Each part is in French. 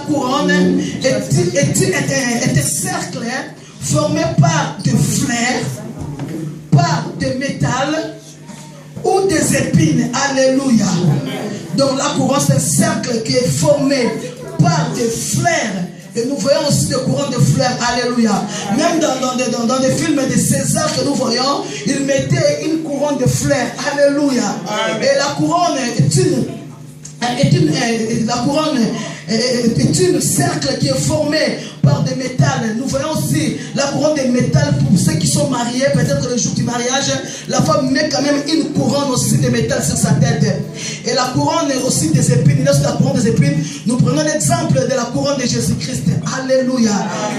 couronne est un cercle formé par des fleurs, par des métal ou des épines. Alléluia. Donc la couronne, c'est un cercle qui est formé par des fleurs. Et nous voyons aussi des couronnes de fleurs. Alléluia. Même dans des films de César que nous voyons, ils mettaient une couronne de fleurs. Alléluia. Et la couronne est un cercle qui est formé par des métals. Nous voyons aussi la couronne de métal pour ceux qui sont mariés. Peut-être le jour du mariage, la femme met quand même une couronne aussi de métal sur sa tête. Et la couronne est aussi des épines. Lorsque la couronne des épines, nous prenons l'exemple de la couronne de Jésus-Christ. Alléluia.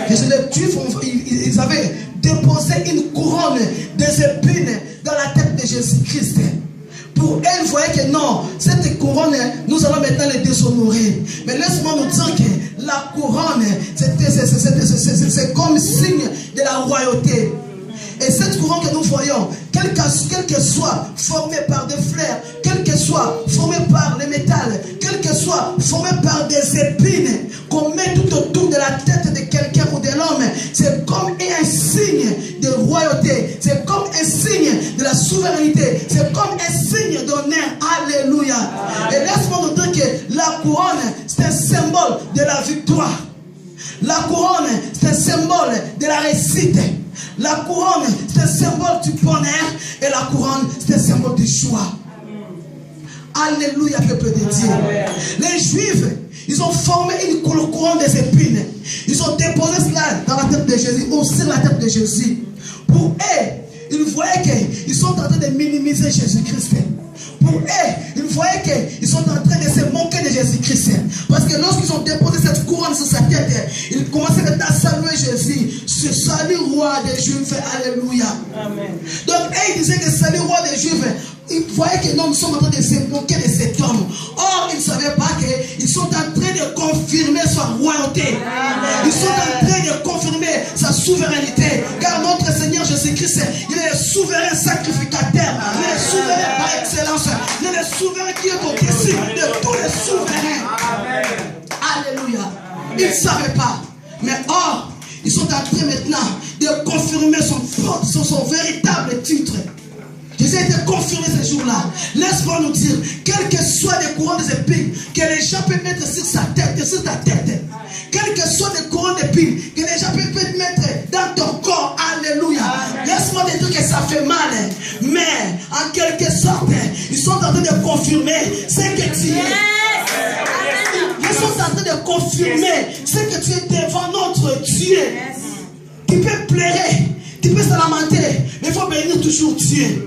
Les Juifs, ils avaient déposé une couronne des épines dans la tête de Jésus-Christ. Pour elle, vous voyez que non, cette couronne, nous allons maintenant les déshonorer. Mais laisse-moi nous dire que la couronne, c'est comme signe de la royauté. Et cette couronne que nous voyons, quelle que soit formée par des fleurs, quelle que soit formée par le métal, quelle que soit formée par des épines qu'on met tout autour de la tête de quelqu'un ou de l'homme, c'est comme un signe de royauté, c'est comme un signe de la souveraineté, c'est comme un signe d'honneur. Alléluia. Et laisse-moi nous dire que la couronne, c'est un symbole de la victoire. La couronne, c'est un symbole de la réussite. La couronne, c'est un symbole du bonheur. Et la couronne, c'est un symbole du choix. Alléluia, peuple de Dieu. Les Juifs, ils ont formé une couronne des épines. Ils ont déposé cela dans la tête de Jésus, ou sur la tête de Jésus. Pour eux, ils voyaient qu'ils sont en train de minimiser Jésus-Christ. Pour eux, ils voyaient qu'ils sont en train de se moquer de Jésus-Christ. Parce que lorsqu'ils ont déposé cette couronne sur sa tête, ils commençaient à saluer Jésus. Ce salut roi des Juifs. Alléluia. Amen. Donc, ils disaient que salut roi des Juifs. Ils voyaient que nous sommes en train de se moquer de cet homme. Or, ils ne savaient pas qu'ils sont en train de confirmer sa royauté. Ils sont en train de confirmer sa souveraineté. Car notre Seigneur Jésus-Christ, il est le souverain sacrificateur. Il est le souverain par excellence. Il est le souverain qui est au-dessus de tous les souverains. Alléluia. Ils ne savaient pas. Mais or, ils sont en train maintenant de confirmer son véritable titre. Jésus a été confirmé ce jour-là. Laisse-moi nous dire, quel que soit les couronnes des épines que les gens peuvent mettre sur sa tête, sur ta tête, quel que soit les couronnes d'épines que les gens peuvent mettre dans ton corps, alléluia. Laisse-moi te dire que ça fait mal, mais en quelque sorte, ils sont en train de confirmer ce que tu es. Ils sont en train de confirmer ce que tu es devant notre Dieu. Tu peux pleurer, tu peux se lamenter, mais il faut bénir toujours Dieu.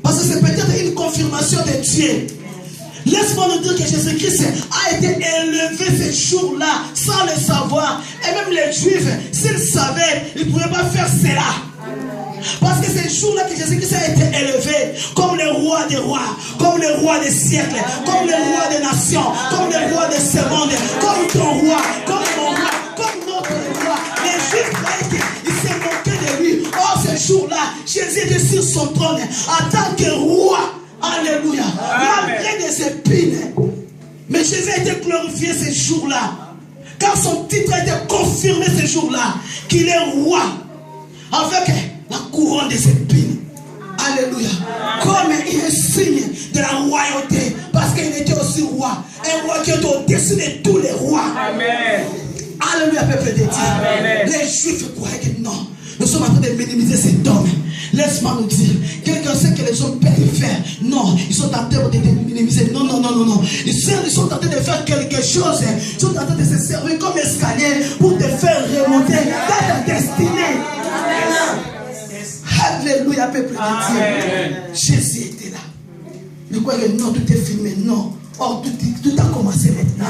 Parce que c'est peut-être une confirmation de Dieu. Laisse-moi nous dire que Jésus-Christ a été élevé ce jour-là sans le savoir. Et même les Juifs, s'ils savaient, ils ne pouvaient pas faire cela. Parce que c'est ce jour-là que Jésus-Christ a été élevé comme le roi des rois, comme le roi des siècles, comme le roi des nations, comme le roi de ce monde, comme ton roi, comme mon roi, comme notre roi. Les Juifs croyaient qu'ils se moquaient de lui. Or, ce jour-là, Jésus était sur son trône en tant que roi. Alléluia. Malgré des épines. Mais Jésus a été glorifié ce jour-là. Car son titre a été confirmé ce jour-là. Qu'il est roi. Avec la couronne des épines. Alléluia. Comme un signe de la royauté. Parce qu'il était aussi roi. Un roi qui est au-dessus de tous les rois. Amen. Alléluia, peuple de Dieu. Amen. Les Juifs croyaient que non. Nous sommes en train de minimiser cet homme. Laisse-moi nous dire, quelqu'un sait que les hommes peuvent faire. Non, ils sont en train de minimiser. Non, non, non, non, non. Ils sont en train de faire quelque chose. Ils sont en train de se servir comme escalier pour te faire remonter dans ta destinée. Alléluia, peuple de Dieu. Jésus était là. Je crois que non, tout est filmé. Non. Or, tout a commencé maintenant.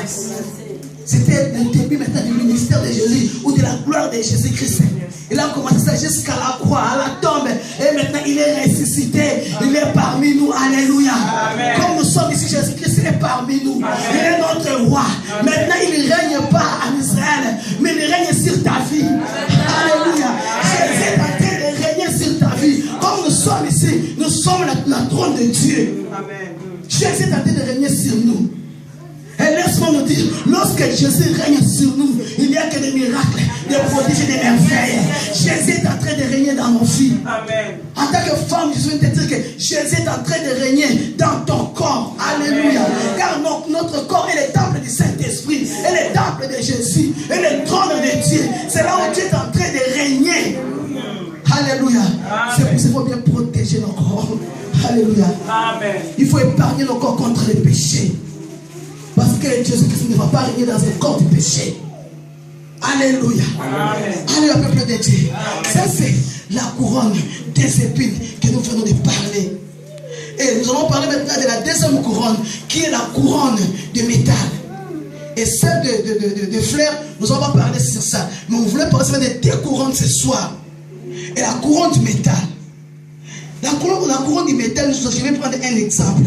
C'était le début maintenant du ministère de Jésus ou de la gloire de Jésus-Christ. Il a commencé ça jusqu'à la croix, à la tombe. Et maintenant il est ressuscité. Il est parmi nous. Alléluia. Amen. Comme nous sommes ici, Jésus-Christ est parmi nous. Amen. Il est notre roi. Maintenant il ne règne pas en Israël, mais il règne sur ta vie. Alléluia. Jésus est en train de régner sur ta vie. Comme nous sommes ici, nous sommes la trône de Dieu. Amen. Jésus est en train de régner sur nous. Et Et laisse-moi nous dire, lorsque Jésus règne sur nous, il n'y a que des miracles, des prodiges et des merveilles. Jésus est en train de régner dans nos vies. Amen. En tant que femme, je veux te dire que Jésus est en train de régner dans ton corps. Alléluia. Car notre corps est le temple du Saint-Esprit, est le temple de Jésus, est le trône de Dieu. C'est là où Dieu est en train de régner. Alléluia. C'est pour ça qu'il faut bien protéger nos corps. Alléluia. Amen. Il faut épargner nos corps contre les péchés. Parce que Jésus-Christ ne va pas régner dans un corps du péché. Alléluia. Amen. Alléluia, peuple de Dieu. Ça, c'est la couronne des épines que nous venons de parler. Et nous allons parler maintenant de la deuxième couronne, qui est la couronne de métal. Et celle de fleurs, nous allons pas parler sur ça. Mais on voulait parler de deux couronnes ce soir. Et la couronne du métal. La couronne du métal, je vais prendre un exemple.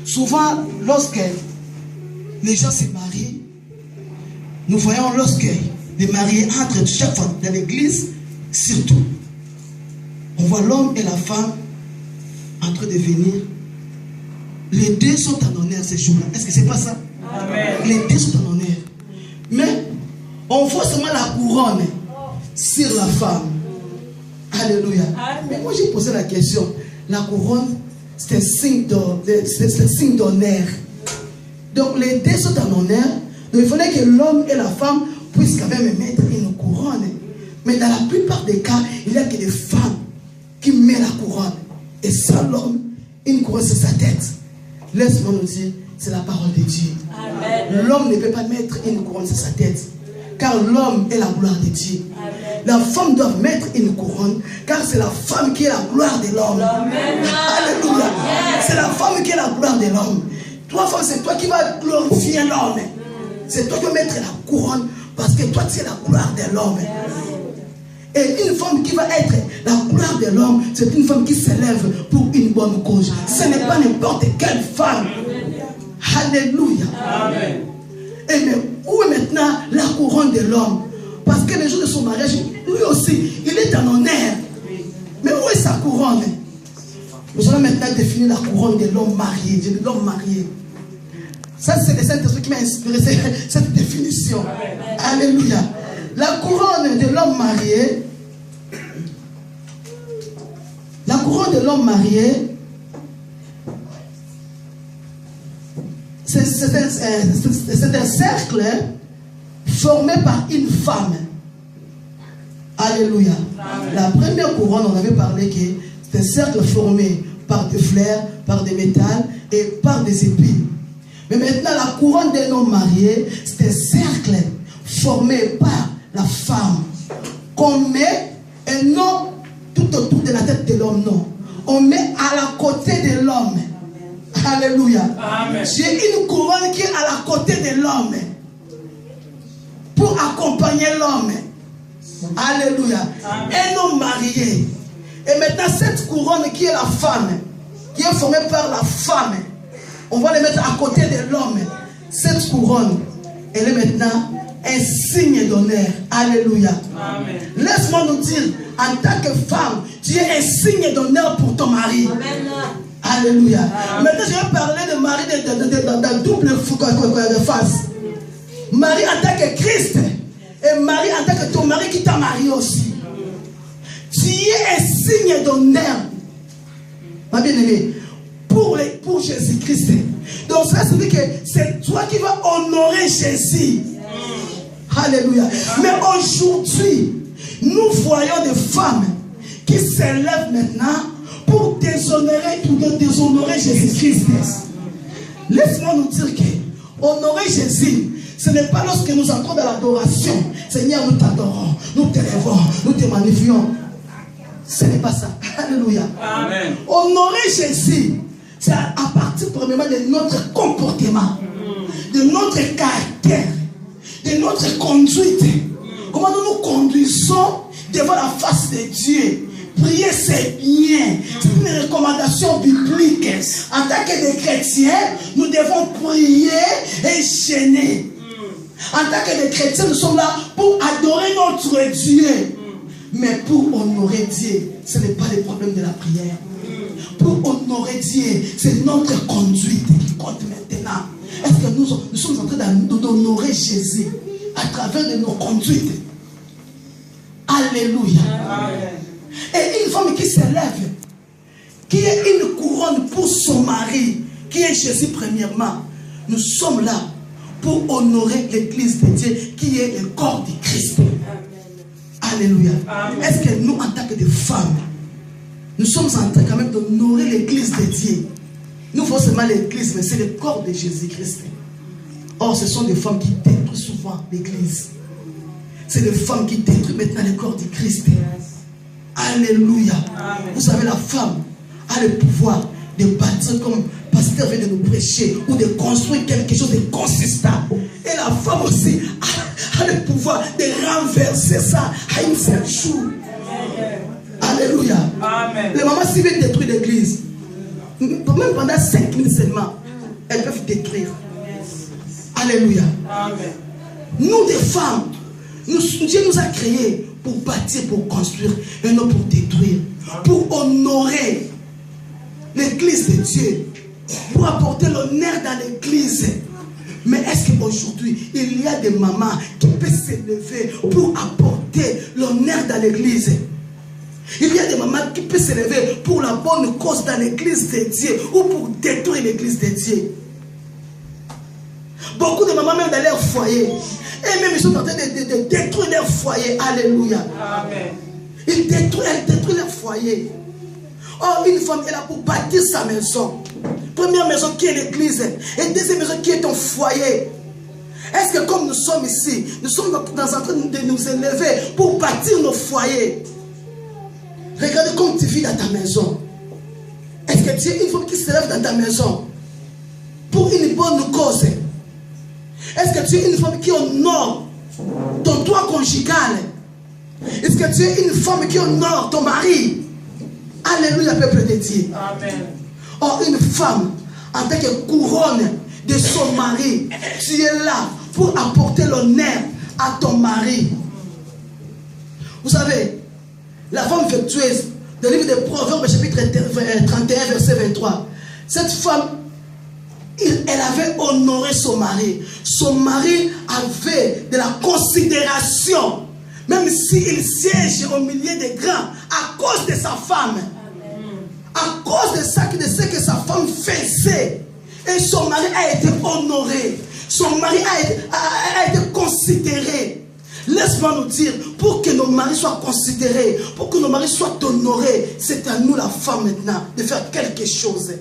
Souvent, lorsque les gens se marient, nous voyons lorsque les mariés entrent chaque fois dans l'église, surtout, on voit l'homme et la femme en train de venir. Les deux sont en honneur ce jour-là. Est-ce que c'est pas ça? Amen. Les deux sont en honneur. Mais on voit seulement la couronne sur la femme. Alléluia. Amen. Mais moi j'ai posé la question. La couronne, c'est un signe d'honneur. Donc les deux sont en honneur. Donc il fallait que l'homme et la femme puissent quand même mettre une couronne. Mais dans la plupart des cas, il n'y a que des femmes qui mettent la couronne. Et sans l'homme, une couronne sur sa tête. Laisse-moi nous dire, c'est la parole de Dieu. L'homme ne peut pas mettre une couronne sur sa tête. Car l'homme est la gloire de Dieu. Amen. La femme doit mettre une couronne, car c'est la femme qui est la gloire de l'homme. Alléluia. Yes. C'est la femme qui est la gloire de l'homme. Toi, femme, c'est toi qui vas glorifier l'homme. C'est toi qui vas mettre la couronne, parce que toi, tu es la gloire de l'homme. Yes. Et une femme qui va être la gloire de l'homme, c'est une femme qui s'élève pour une bonne cause. Ce n'est pas n'importe quelle femme. Alléluia. Amen. Et mais où est maintenant la couronne de l'homme? Parce que le jour de son mariage, lui aussi, il est en honneur. Mais où est sa couronne? Nous allons maintenant définir la couronne de l'homme marié. De l'homme marié. Ça, c'est le Saint-Esprit qui m'a inspiré cette définition. Amen. Alléluia. La couronne de l'homme marié. La couronne de l'homme marié. C'est un cercle formé par une femme. Alléluia. Amen. La première couronne, on avait parlé que c'est un cercle formé par des fleurs, par des métals et par des épines. Mais maintenant, la couronne d'un homme marié, c'est un cercle formé par la femme. Qu'on met, et non tout autour de la tête de l'homme, non. On met à la côté de l'homme. Alléluia. J'ai une couronne qui est à la côté de l'homme pour accompagner l'homme. Alléluia. Un homme marié. Et maintenant, cette couronne qui est la femme, qui est formée par la femme, on va le mettre à côté de l'homme. Cette couronne, elle est maintenant un signe d'honneur. Alléluia. Laisse-moi nous dire, en tant que femme, tu es un signe d'honneur pour ton mari. Amen. Alléluia. Maintenant, je vais parler de Marie de double face. Marie en tant que Christ et Marie en tant que ton mari qui t'a marié aussi. Tu es un signe d'honneur, ma bien-aimée, pour Jésus-Christ. Donc ça veut dire que c'est toi qui vas honorer Jésus. Alléluia. Mais aujourd'hui, nous voyons des femmes qui s'élèvent maintenant pour déshonorer Jésus-Christ. Laisse-moi nous dire que honorer Jésus, ce n'est pas lorsque nous entrons dans l'adoration. Seigneur, nous t'adorons, nous t'élèvons, nous te magnifions. Ce n'est pas ça. Alléluia. Amen. Honorer Jésus, c'est à partir premièrement de notre comportement, de notre caractère, de notre conduite. Comment nous nous conduisons devant la face de Dieu. Prier, c'est bien. C'est une recommandation biblique. En tant que chrétiens, nous devons prier et gêner. En tant que chrétiens, nous sommes là pour adorer notre Dieu. Mais pour honorer Dieu, ce n'est pas le problème de la prière. Pour honorer Dieu, c'est notre conduite qui compte maintenant. Est-ce que nous sommes en train d'honorer Jésus à travers de nos conduites? Alléluia. Amen. Et une femme qui s'élève, qui est une couronne pour son mari, qui est Jésus premièrement, nous sommes là pour honorer l'église de Dieu, qui est le corps du Christ. Amen. Alléluia. Est-ce que nous, en tant que des femmes, nous sommes en train quand même d'honorer l'église de Dieu? Nous faisons seulement l'église, mais c'est le corps de Jésus-Christ. Or, ce sont des femmes qui détruisent souvent l'église. C'est les femmes qui détruisent maintenant le corps du Christ. Alléluia. Amen. Vous savez, la femme a le pouvoir de bâtir, comme le pasteur vient de nous prêcher, ou de construire quelque chose de consistant. Et la femme aussi a le pouvoir de renverser ça à une seule chose. Alléluia. Amen. Les mamans, s'ils veulent détruire l'église, même pendant 5 minutes seulement, elles peuvent détruire. Alléluia. Amen. Nous, des femmes, Dieu nous a créés pour bâtir, pour construire, et non pour détruire. Pour honorer l'église de Dieu, pour apporter l'honneur dans l'église. Mais est-ce qu'aujourd'hui, il y a des mamans qui peuvent s'élever pour apporter l'honneur dans l'église? Il y a des mamans qui peuvent s'élever pour la bonne cause dans l'église de Dieu ou pour détruire l'église de Dieu. Beaucoup de mamans, même dans leur foyer, et même ils sont en train de détruire leur foyer. Alléluia. Amen. Elles détruisent leur foyer. Oh, une femme est là pour bâtir sa maison. Première maison qui est l'église, et deuxième maison qui est ton foyer. Est-ce que comme nous sommes ici, nous sommes en train de nous élever pour bâtir nos foyers? Regarde comme tu vis dans ta maison. Est-ce que tu es une femme qui s'élève dans ta maison pour une bonne cause? Est-ce que tu es une femme qui honore ton toit conjugal? Est-ce que tu es une femme qui honore ton mari? Alléluia, peuple de Dieu. Amen. Or, une femme, en tant que couronne de son mari, tu es là pour apporter l'honneur à ton mari. Vous savez, la femme vertueuse, dans le livre de Proverbes, chapitre 31, verset 23, cette femme, elle avait honoré son mari. Son mari avait de la considération, même s'il siège au milieu des grands, à cause de sa femme. À cause de ce que sa femme faisait. Et son mari a été honoré. Son mari a été considéré. Laisse-moi nous dire, pour que nos maris soient considérés, pour que nos maris soient honorés, c'est à nous la femme maintenant de faire quelque chose.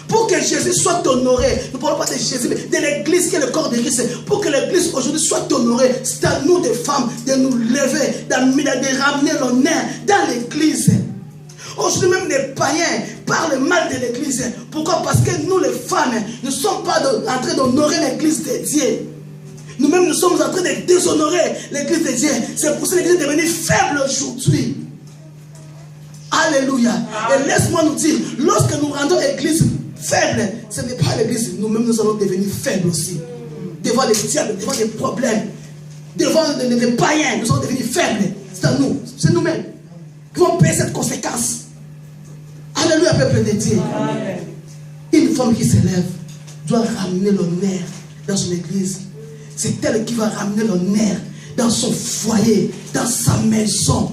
Pour que Jésus soit honoré, nous ne parlons pas de Jésus, mais de l'église qui est le corps de Christ. Pour que l'église aujourd'hui soit honorée, c'est à nous des femmes de nous lever, de ramener l'honneur dans l'église. Aujourd'hui même les païens parlent mal de l'église. Pourquoi? Parce que nous les femmes ne sommes pas en train d'honorer l'église de Dieu. Nous-mêmes nous sommes en train de déshonorer l'église de Dieu. C'est pour ça que l'église est devenue faible aujourd'hui. Alléluia. Et laisse-moi nous dire, lorsque nous rendons l'église faible, ce n'est pas l'église, nous-mêmes nous allons devenir faibles aussi. Devant les diables, devant les problèmes, devant les païens, nous allons devenir faibles. C'est à nous, c'est nous-mêmes qui vont payer cette conséquence. Alléluia, peuple de Dieu. Amen. Une femme qui s'élève doit ramener l'honneur dans son église. C'est elle qui va ramener l'honneur dans son foyer, dans sa maison,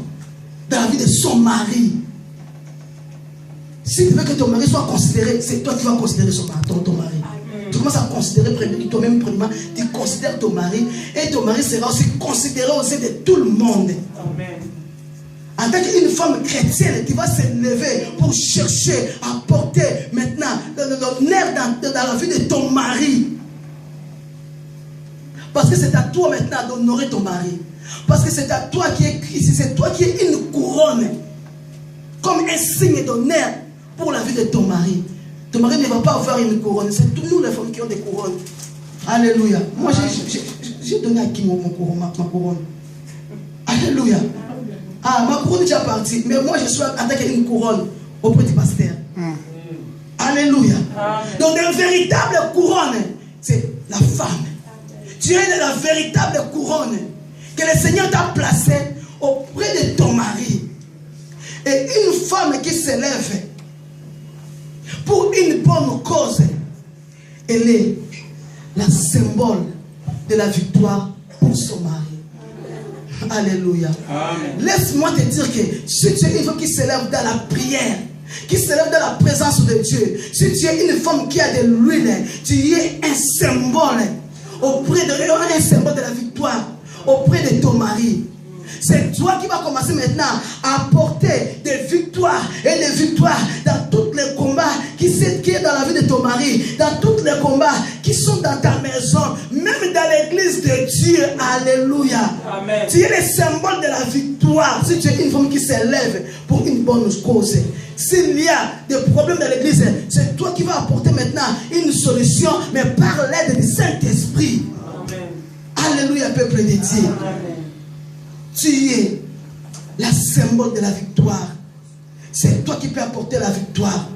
dans la vie de son mari. Si tu veux que ton mari soit considéré, c'est toi qui vas considérer ton mari. Amen. Tu commences à considérer toi-même premièrement, tu considères ton mari, et ton mari sera aussi considéré aux yeux de tout le monde. Amen. En tant qu'une femme chrétienne qui va se lever pour chercher à porter maintenant l'honneur dans la vie de ton mari. Parce que c'est à toi maintenant d'honorer ton mari. Parce que c'est à toi qui est Christ, c'est toi qui es une couronne. Comme un signe d'honneur pour la vie de ton mari. Ton mari ne va pas avoir une couronne. C'est tous nous les femmes qui ont des couronnes. Alléluia. Moi j'ai donné à qui ma couronne? Alléluia. Ah, ma couronne est déjà partie. Mais moi, je suis en tant qu'une couronne auprès du pasteur. Alléluia. Donc, une véritable couronne, c'est la femme. Tu es la véritable couronne que le Seigneur t'a placée auprès de ton mari. Et une femme qui s'élève pour une bonne cause elle est la symbole de la victoire pour son mari. Alléluia. Laisse-moi te dire que si tu es une femme qui s'élève dans la prière, qui s'élève dans la présence de Dieu, si tu es une femme qui a de l'huile, tu es un symbole auprès de un symbole de la victoire auprès de ton mari. C'est toi qui vas commencer maintenant à apporter des victoires et des victoires dans tous les combats qui est dans la vie de ton mari, dans tous les combats qui sont dans ta maison, même dans l'église de Dieu. Alléluia. Amen. Tu es le symbole de la victoire si tu es une femme qui s'élève pour une bonne cause. S'il y a des problèmes dans l'église, c'est toi qui vas apporter maintenant une solution, mais par l'aide du Saint-Esprit. Alléluia, peuple de Dieu. Amen. Tu es la symbole de la victoire. C'est toi qui peux apporter la victoire.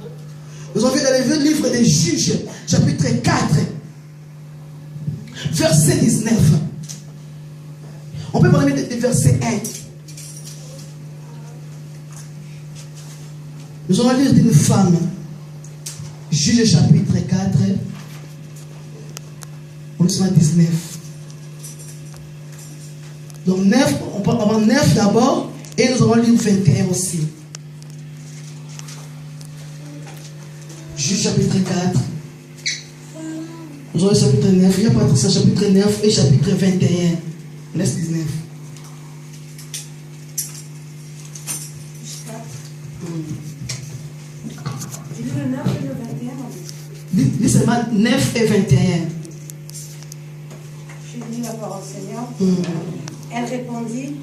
Nous avons vu dans le livre des Juges, chapitre 4, verset 19. On peut parler de verset 1. Nous allons lire d'une femme. Juges chapitre 4, on est à 19. Donc 9, on peut avoir 9 d'abord, et nous allons lire 21 aussi. Juge chapitre 4. Nous allons lire chapitre 9, il y a pas ça, chapitre 9 et chapitre 21. Laisse 19. Dis le 9 et le 21. Dis seulement 9 et 21. Je lis la parole Seigneur. Elle répondit,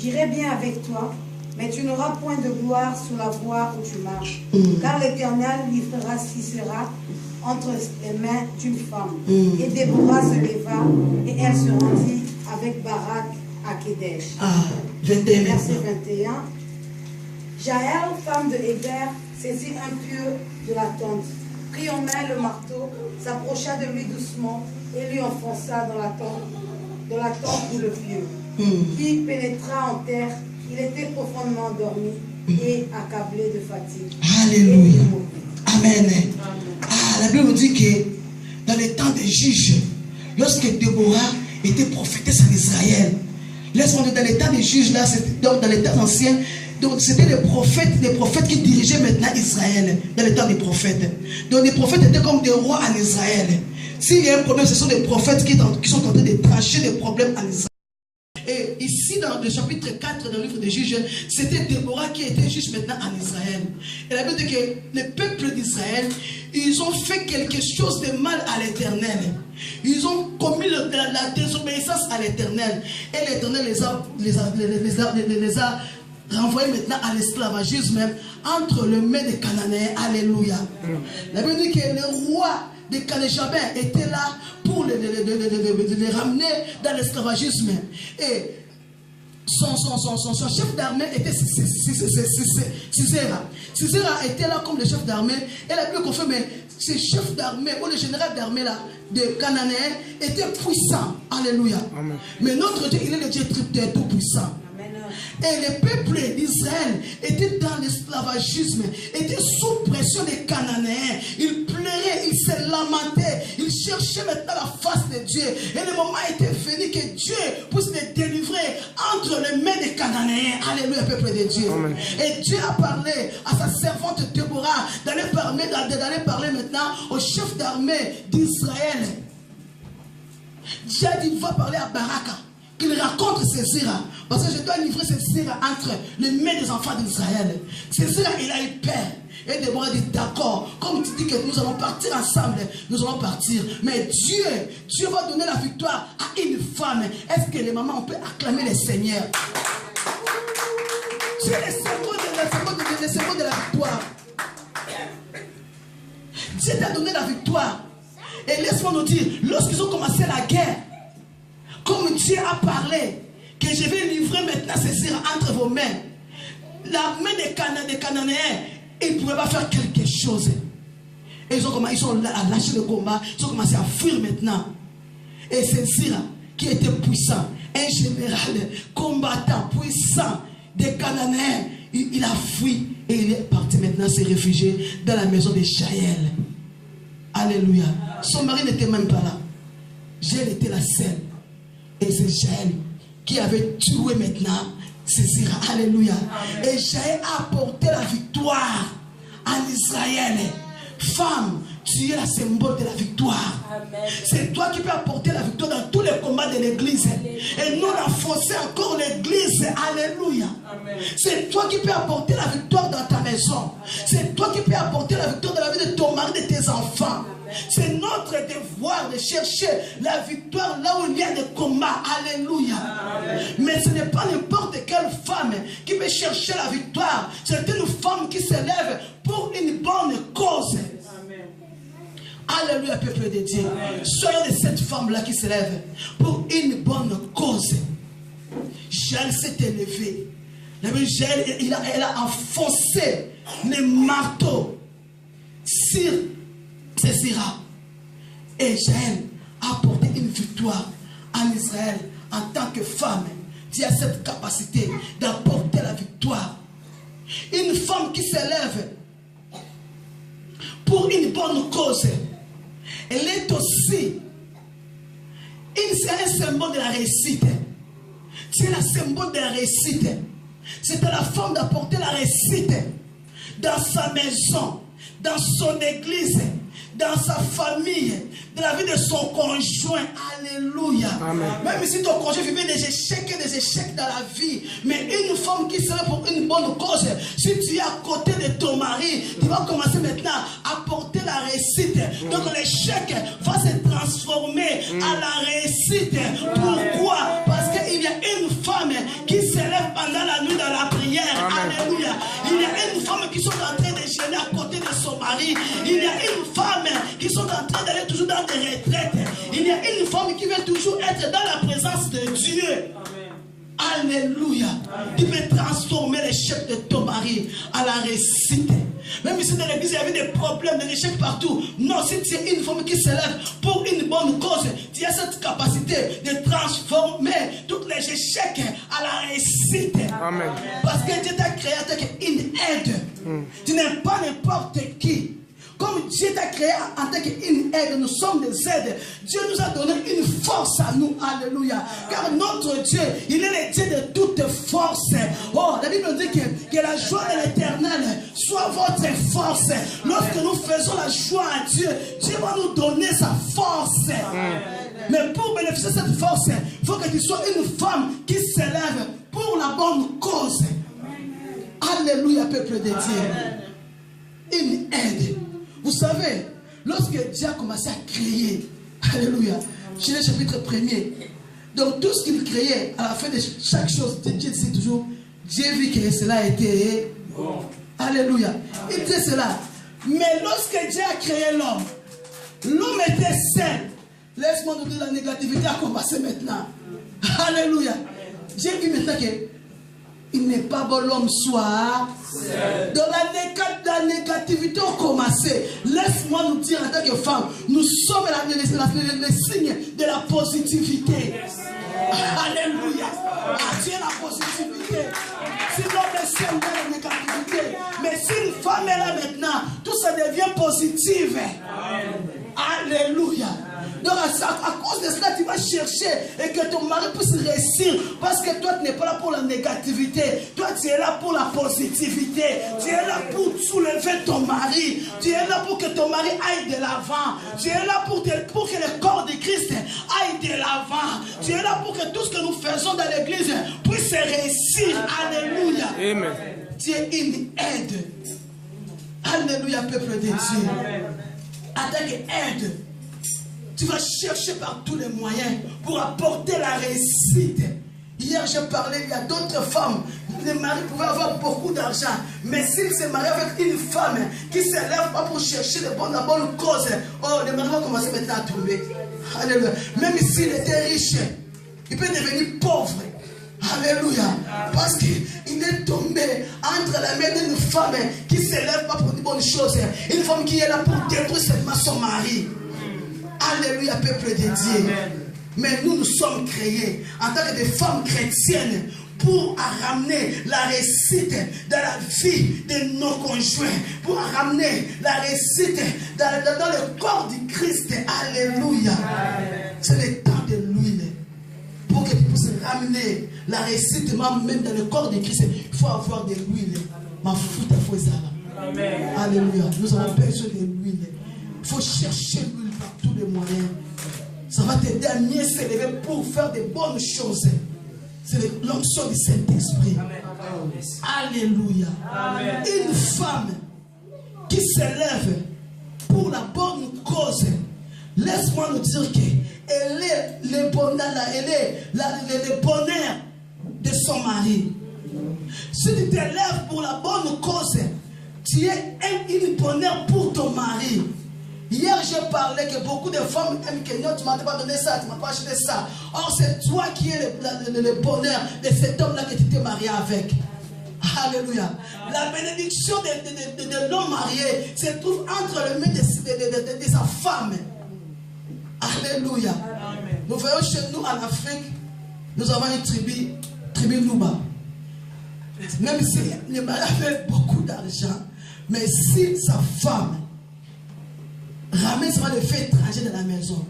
j'irai bien avec toi, mais tu n'auras point de gloire sur la voie où tu marches, car l'Éternel livrera Sisera entre les mains d'une femme. Et Déborah se leva, et elle se rendit avec Barak à Kédesh. 21. Verset 21. Jaël, femme de Héber, saisit un pieu de la tente, prit en main le marteau, s'approcha de lui doucement, et lui enfonça dans la tente où le pieu. Qui pénétra en terre, il était profondément endormi et accablé de fatigue. Alléluia. Amen. La Bible nous dit que dans les temps des juges, lorsque Déborah était prophétesse en Israël, laisse-moi dire, dans les temps des juges, là, donc dans les temps anciens, donc c'était des prophètes qui dirigeaient maintenant Israël, dans les temps des prophètes. Donc les prophètes étaient comme des rois en Israël. S'il y a un problème, ce sont des prophètes qui sont en train de trancher des problèmes en Israël. Et ici, dans le chapitre 4 dans le livre des Juges, c'était Déborah qui était juge maintenant en Israël. Et la Bible dit que le peuple d'Israël, ils ont fait quelque chose de mal à l'Éternel. Ils ont commis la désobéissance à l'Éternel. Et l'Éternel les a renvoyés maintenant à l'esclavagisme entre les mains des Cananéens. Alléluia. La Bible dit que le roi des Caléjabins étaient là pour les ramener dans l'esclavagisme. Et son chef d'armée était Sisera. Sisera était là comme le chef d'armée. Et la Bible confirme, mais ce chef d'armée ou le général d'armée là de Cananéens était puissant. Alléluia. Amen. Mais notre Dieu, il est le Dieu tout puissant. Et le peuple d'Israël était dans l'esclavagisme, était sous pression des Cananéens. Ils pleuraient, ils se lamentaient, ils cherchaient maintenant la face de Dieu. Et le moment était venu que Dieu puisse les délivrer entre les mains des Cananéens. Alléluia, peuple de Dieu. Amen. Et Dieu a parlé à sa servante Déborah d'aller parler maintenant au chef d'armée d'Israël. Dieu a dit, va parler à Baraka, qu'il raconte Sisera. Parce que je dois livrer Sisera entre les mains des enfants d'Israël. Sisera, il a eu peur. Et Déborah dit, d'accord, comme tu dis que nous allons partir ensemble, nous allons partir. Mais Dieu va donner la victoire à une femme. Est-ce que les mamans, on peut acclamer le Seigneur? Dieu est le symbole de la victoire. Dieu t'a donné la victoire. Et laisse-moi nous dire, lorsqu'ils ont commencé la guerre, comme Dieu a parlé, que je vais livrer maintenant Sisera entre vos mains, la main des Cananéens, ils ne pouvaient pas faire quelque chose. Et ils ont lâché le combat, ils ont commencé à fuir maintenant. Et Sisera, qui était puissant, un général combattant, puissant des Cananéens, il a fui et il est parti maintenant se réfugier dans la maison de Jaël. Alléluia. Son mari n'était même pas là. Jaël était la seule. Et c'est Jaël qui avait tué maintenant Sisera. Alléluia. Et Jaël a apporté la victoire en Israël. Femme, tu es la symbole de la victoire. C'est toi qui peux apporter la victoire dans tous les combats de l'église. Et non renforcer encore l'église. Alléluia. C'est toi qui peux apporter la victoire dans ta maison. C'est toi qui peux apporter la victoire dans la vie de ton mari, de tes enfants. C'est notre devoir de chercher la victoire là où il y a des combats. Alléluia. Mais ce n'est pas n'importe quelle femme qui peut chercher la victoire. C'est une femme qui se lève pour une bonne cause. Alléluia, peuple de Dieu. Soyons de cette femme-là qui se lève pour une bonne cause. Jaël s'est élevé. Jaël, elle a enfoncé le marteau sur Sisera. Et Jaël a apporté une victoire en Israël en tant que femme. Tu as cette capacité d'apporter la victoire. Une femme qui se lève pour une bonne cause. Elle est aussi un symbole de la réussite. C'est la symbole de la réussite. C'est à la femme d'apporter la réussite dans sa maison, dans son église, dans sa famille, dans la vie de son conjoint. Alléluia. Amen. Même si ton conjoint vivait des échecs dans la vie, mais une femme qui sera pour une bonne cause, si tu es à côté de ton mari, tu vas commencer maintenant à porter la réussite. Donc l'échec va se transformer à la réussite. Pourquoi? Parce qu'il y a une femme qui se lève pendant la nuit dans la prière. Amen. Alléluia. Il y a une femme qui sont en train de gêner à côté de son mari. Il y a une femme qui sont en train d'aller toujours dans des retraites. Il y a une femme qui veut toujours être dans la présence de Dieu. Amen. Alléluia. Tu peux transformer l'échec de ton mari à la réussite. Même si dans l'église il y avait des problèmes, des échecs partout. Non, si tu es une femme qui se lève pour une bonne cause, tu as cette capacité de transformer tous les échecs à la réussite. Amen. Parce que Dieu t'a créé avec une aide. Tu n'es pas n'importe qui. Comme Dieu t'a créé en tant qu'une aide, nous sommes des aides. Dieu nous a donné une force à nous. Alléluia. Car notre Dieu, il est le Dieu de toute force. Oh, la Bible dit que la joie de l'Éternel soit votre force. Lorsque nous faisons la joie à Dieu, Dieu va nous donner sa force. Mais pour bénéficier de cette force, il faut que tu sois une femme qui s'élève pour la bonne cause. Alléluia, peuple de Dieu. Une aide. Vous savez, lorsque Dieu a commencé à créer, alléluia, Genèse chapitre 1er, donc tout ce qu'il créait, à la fin de chaque chose, Dieu disait toujours, Dieu vit que cela était bon. Alléluia. Il disait cela. Mais lorsque Dieu a créé l'homme était seul. Laisse-moi nous dire, la négativité a commencé maintenant. Alléluia. Dieu dit maintenant que il n'est pas bon l'homme soit. Dans la négativité a commencé. Laisse-moi nous dire en tant que femme, nous sommes le signe de la positivité. Alléluia. Dieu la positivité. Si l'homme est seul dans la négativité, mais si une femme est là maintenant, tout ça devient positif. Alléluia. Donc à cause de cela, tu vas chercher et que ton mari puisse réussir. Parce que toi, tu n'es pas là pour la négativité. Toi, tu es là pour la positivité. Tu es là pour soulever ton mari. Tu es là pour que ton mari aille de l'avant. Tu es là pour que le corps de Christ aille de l'avant. Tu es là pour que tout ce que nous faisons dans l'église puisse réussir. Alléluia. Amen. Tu es une aide. Alléluia, peuple de Dieu. En tant qu'aide, tu vas chercher par tous les moyens pour apporter la réussite. Hier, j'ai parlé, il y a d'autres femmes. Les maris pouvaient avoir beaucoup d'argent. Mais s'ils se marient avec une femme qui ne se lève pas pour chercher la bonne cause, oh, les maris vont commencer maintenant à tomber. Alléluia. Même s'il était riche, il peut devenir pauvre. Alléluia. Parce qu'il est tombé entre la main d'une femme qui ne se lève pas pour de bonnes choses. Une femme qui est là pour détruire seulement son mari. Alléluia, peuple de Dieu. Amen. Mais nous sommes créés en tant que des femmes chrétiennes pour ramener la réussite dans la vie de nos conjoints, pour ramener la réussite dans le corps du Christ. Alléluia. C'est le temps de l'huile. Pour que tu puisses ramener la réussite même dans le corps de Christ, il faut avoir de l'huile. Ma foute à Fouezala. Alléluia. Nous avons besoin de l'huile. Il faut chercher l'huile par tous les moyens. Ça va t'aider à mieux s'élever pour faire de bonnes choses. C'est l'onction du Saint-Esprit. Alléluia. Amen. Une femme qui s'élève pour la bonne cause, laisse-moi nous dire qu'elle est le bonheur, le bonheur de son mari. Si tu t'élèves pour la bonne cause, tu es un bonheur pour ton mari. Hier, j'ai parlé que beaucoup de femmes aiment que non, tu ne m'as pas donné ça, tu ne m'as pas acheté ça. Or, c'est toi qui es le bonheur de cet homme-là que tu t'es marié avec. Alléluia. La bénédiction de l'homme marié se trouve entre les mains de sa femme. Alléluia. Amen. Nous voyons chez nous en Afrique, nous avons une tribu Nuba. Même si le mari avait beaucoup d'argent, mais si sa femme ramène sera le fait étranger dans la maison.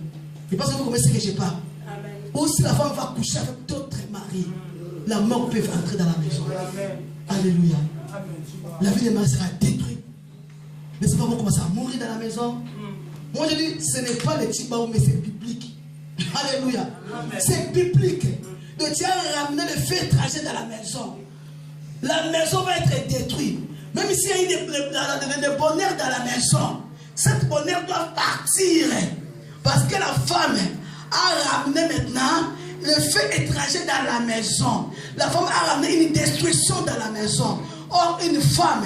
Je pense que vous connaissez ce que je parle. Amen. Ou si la femme va coucher avec d'autres maris, la mort peut entrer dans la maison. Amen. Alléluia. Amen. La vie des maris sera détruite. Les enfants vont commencer à mourir dans la maison. Moi je dis, ce n'est pas le Tibaou, mais c'est biblique. Alléluia. C'est biblique. Donc tu as ramené le fait étranger dans la maison. La maison va être détruite. Même s'il y a eu le bonheur dans la maison, cette bonheur doit partir. Parce que la femme a ramené maintenant le fait étranger dans la maison. La femme a ramené une destruction dans la maison. Or, une femme,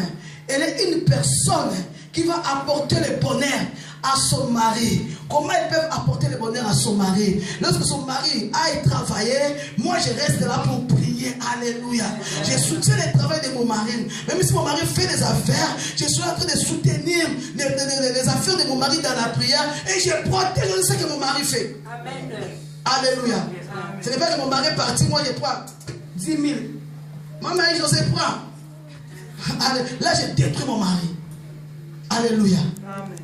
elle est une personne qui va apporter le bonheur à son mari. Comment ils peuvent apporter le bonheur à son mari? Lorsque son mari a travaillé, moi je reste là pour prier. Alléluia. Je soutiens le travail de mon mari. Même si mon mari fait des affaires, je suis en train de soutenir les affaires de mon mari dans la prière et je protège ce que mon mari fait. Amen. Alléluia. Amen. Ce n'est pas que mon mari est parti, moi je prends 10 000. Mon mari, je sais prendre. Là, je détruis mon mari. Alléluia. Amen.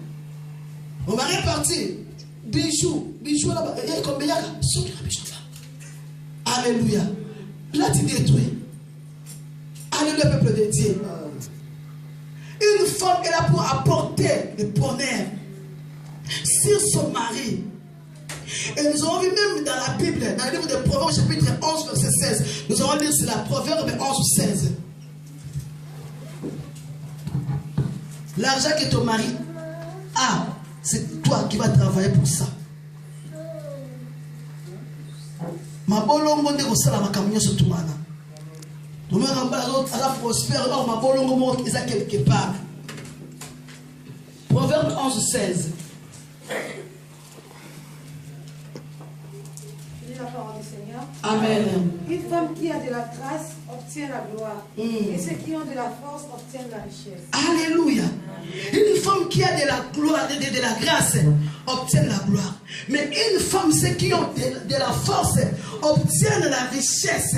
Mon mari est parti. Bijou là-bas. Il y a combien là? Alléluia. Là, tu détruis. Alléluia, peuple de Dieu. Une femme est là pour apporter le bonheur sur son mari. Et nous avons vu même dans la Bible, dans le livre de Proverbes, chapitre 11, verset 16. Nous allons lire c'est la Proverbe 11, 16. L'argent que ton mari a, c'est toi qui vas travailler pour ça. Ma bolongo nde kosala makambo sur tout mana. To me ramba à la prospère, or ma bolongo mo eza quelque part. Proverbe 11, 16. La parole du Seigneur. Amen. Une femme qui a de la grâce obtient la gloire. Et ceux qui ont de la force obtiennent la richesse. Alléluia. Une femme qui a de la gloire, de la grâce, obtient la gloire. Mais une femme, ceux qui ont de la force, obtiennent la richesse.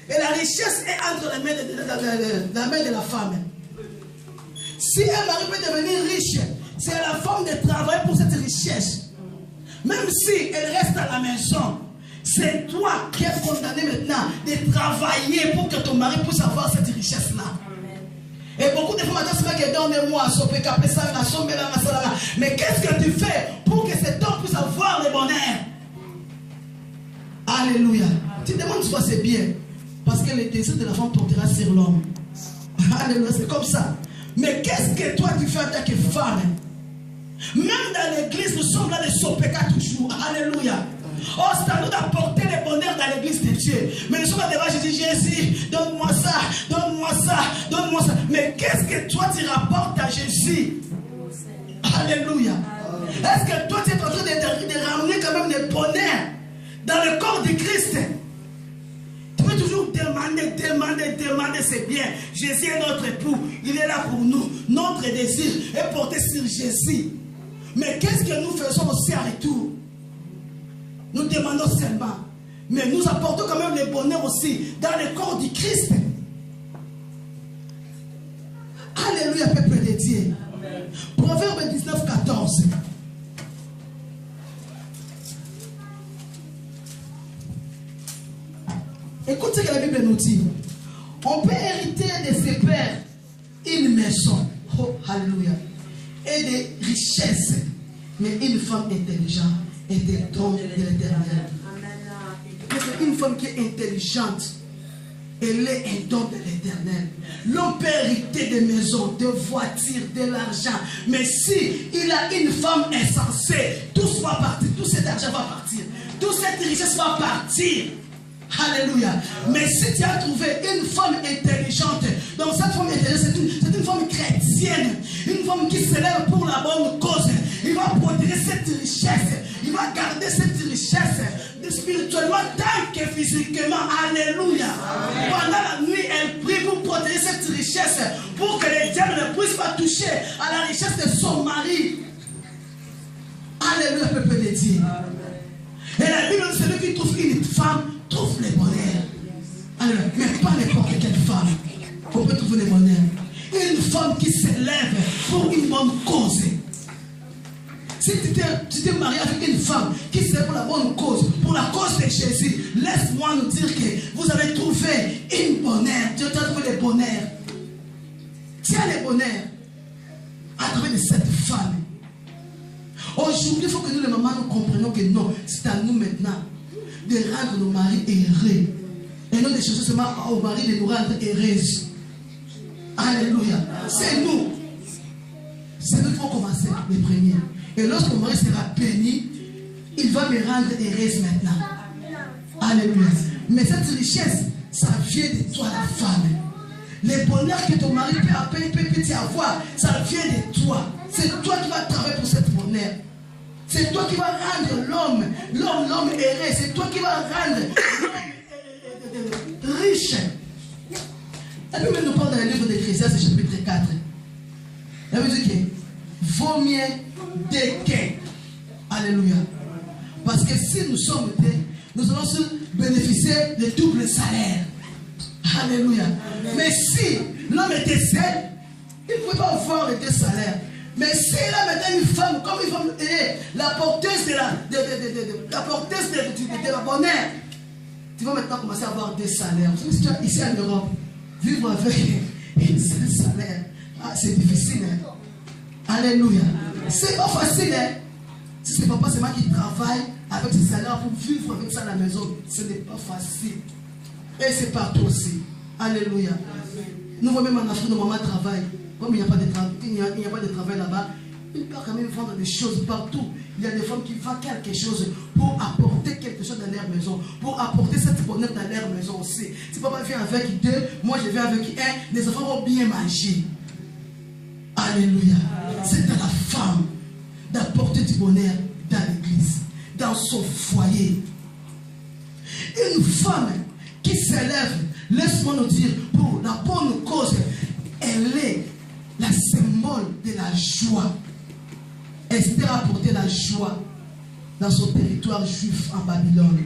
Et la richesse est entre les mains de la femme. Si un mari peut devenir riche, c'est à la femme de travailler pour cette richesse. Même si elle reste à la maison, c'est toi qui es condamné maintenant de travailler pour que ton mari puisse avoir cette richesse-là. Et beaucoup de femmes disent que donne-moi mais qu'est-ce que tu fais pour que cet homme puisse avoir le bonheur? Alléluia. Tu te demandes soit c'est bien. Parce que le désir de la femme portera sur l'homme. Alléluia, c'est comme ça. Mais qu'est-ce que toi tu fais en tant que femme? Même dans l'église, nous sommes là de sopeka toujours. Alléluia. Oh, c'est à nous d'apporter le bonheur dans l'église de Dieu. Mais nous sommes là devant, je dis Jésus, donne-moi ça, donne-moi ça, donne-moi ça. Mais qu'est-ce que toi tu rapportes à Jésus? Alléluia. Est-ce que toi tu es en train de ramener quand même le bonheur dans le corps de Christ? Tu peux toujours demander, c'est bien. Jésus est notre époux, il est là pour nous. Notre désir est porté sur Jésus. Mais qu'est-ce que nous faisons aussi en retour? Nous demandons seulement Mais nous apportons quand même le bonheur aussi dans le corps du Christ. Alléluia, peuple de Dieu. Proverbe 19, 14. Écoute ce que la Bible nous dit. On peut hériter de ses pères une maison. Oh, alléluia. Et des richesses. Mais une femme intelligente est des dons de l'Éternel. Une femme qui est intelligente, elle est un don de l'Éternel. L'homme peut hériter des maisons, des voitures, de l'argent. Mais si il a une femme insensée, tout va partir, tout cet argent va partir, toute cette richesse va partir. Alléluia. Mais si tu as trouvé une femme intelligente, donc cette femme intelligente, c'est une femme chrétienne, une femme qui s'élève pour la bonne cause, il va protéger cette richesse, il va garder cette richesse spirituellement tant que physiquement. Alléluia. Pendant la nuit, elle prie pour protéger cette richesse, pour que les diables ne puissent pas toucher à la richesse de son mari. Alléluia, peuple de Dieu. Et la Bible, celui qui trouve une femme trouve le bonheur. Alors, mais pas n'importe quelle femme. On peut trouver le bonheur. Une femme qui s'élève pour une bonne cause. Si tu t'es marié avec une femme qui s'élève pour la bonne cause, pour la cause de Jésus, laisse-moi nous dire que vous avez trouvé une bonheur. Dieu t'a trouvé le bonheur. Tiens le bonheur à travers de cette femme. Aujourd'hui, il faut que nous, les mamans, nous comprenions que non, c'est à nous maintenant de rendre nos maris heureux. Et non de chercher seulement au mari de nous rendre heureuses. Alléluia. C'est nous. C'est nous qui vont commencer les premiers. Et lorsque mon mari sera béni, il va me rendre heureuse maintenant. Alléluia. Mais cette richesse, ça vient de toi, la femme. Le bonheur que ton mari peut avoir, ça vient de toi. C'est toi qui vas travailler pour cette bonheur. C'est toi qui vas rendre l'homme heureux. C'est toi qui vas rendre l'homme riche. La Bible nous parle dans le livre d'Ecclésiaste, chapitre 4. La Bible dit que vaut mieux des gains. Alléluia. Parce que si nous sommes deux, nous allons bénéficier de double salaire. Alléluia. Mais si l'homme était seul, il ne pouvait pas avoir les deux salaires. Mais si l'homme était une femme, comme une femme, la porteuse de la bonheur, tu vas maintenant commencer à avoir des salaires. Si tu es ici en Europe, vivre avec un seul salaire, c'est difficile. Hein? Alléluia. C'est pas facile. Hein? Si c'est papa, c'est moi qui travaille avec ce salaire pour vivre avec ça à la maison, ce n'est pas facile. Et c'est partout aussi. Alléluia. Nous voyons même en Afrique, nos mamans travaillent. Comme il n'y a pas de travail là-bas, ils peuvent quand même vendre des choses partout. Il y a des femmes qui vendent quelque chose pour apporter quelque chose dans leur maison, pour apporter cette bonheur dans leur maison aussi. Si papa vient avec deux, moi je viens avec un, les enfants vont bien manger. Alléluia. C'est à la femme d'apporter du bonheur dans l'église, dans son foyer. Une femme qui s'élève, laisse-moi nous dire, pour la bonne cause, elle est la symbole de la joie. Esther a apporté la joie dans son territoire juif en Babylone.